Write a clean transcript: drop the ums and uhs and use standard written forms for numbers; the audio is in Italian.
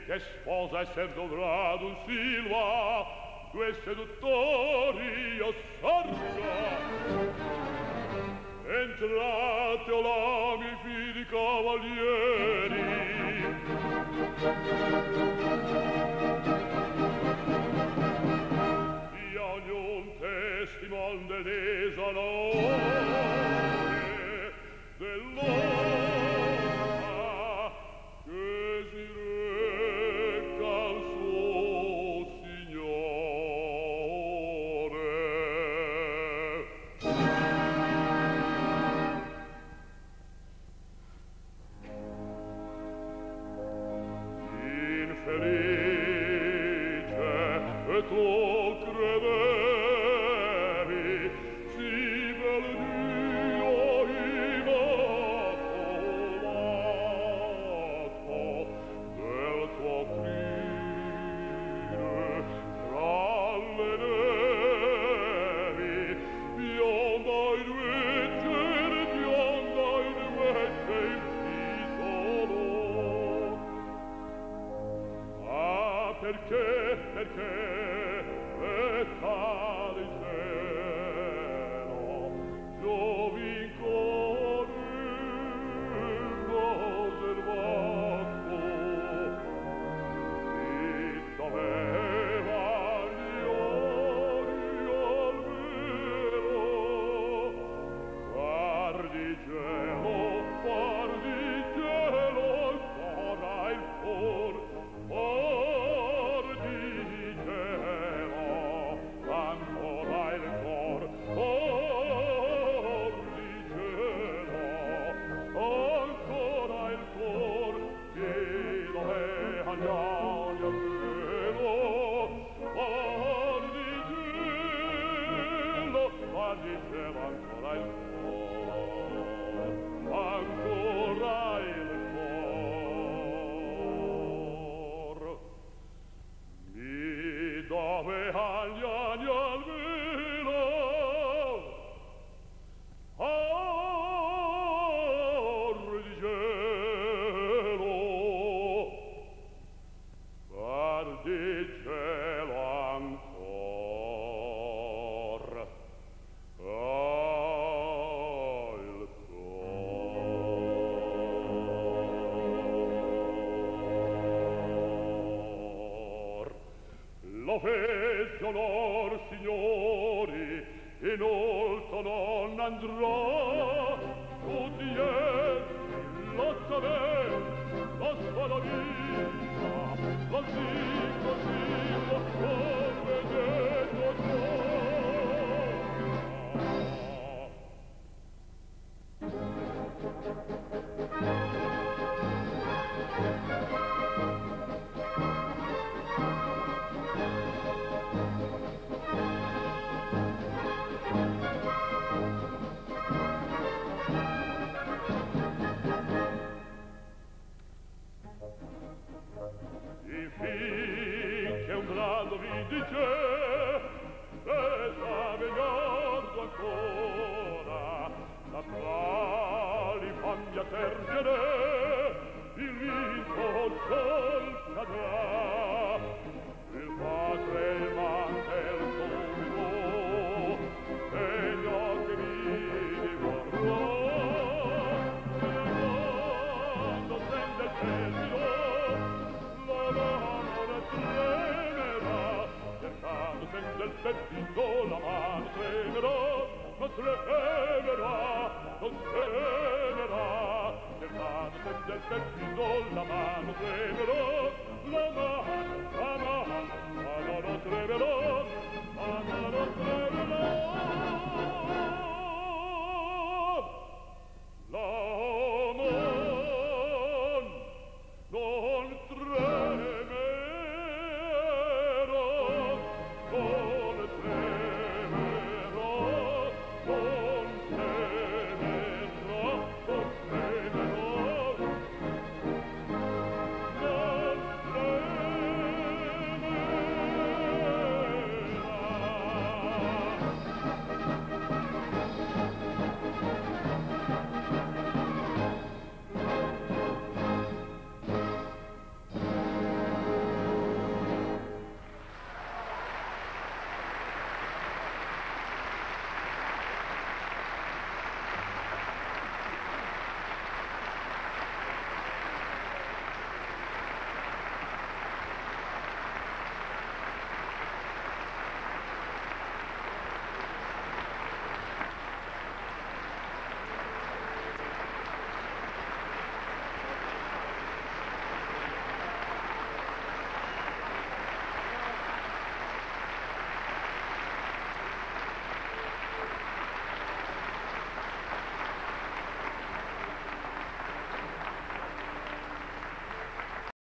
che sposa esser dovrà d'un Silva, due seduttori io sorgia. Entrate, o là, miei fidi cavalieri, io ognun testimon del desalore dell'ora che si reca al suo signore. Infelice, e tu credevi, si bel Dio immacolato del tuo crine tra le nevi, bionda in vece, bionda in vece il titolo. Ah, perché, tale il cielo, giovin correndo servato, zitto aveva gli ori al vero. Guardi cielo, ancora il cor, guardi cielo, ancora il cor, guardi cielo, ancora il cor, che dove andiamo al cielo, guardi cielo, ancora il cor, ancora il cor. Mi dove agli anni al velo, di cielo, guardi cielo ancor, il cor. Lo fece onor, signori, inoltre non andrà, tutti lo sapete, lo so la vita, lo dico, come detto infin che un grado vi dice, resta vegliardo ancora, la quali fammi a tergere, il vinto il sol cadrà, il padre il mante il subito, e gli occhi mi divorrò, quando sente il termino, la mano tremerà, cercando senza il pepito, la mano tremerà, non tremerà, non tremerà, cercando senza il pepito, la mano tremerà, la mano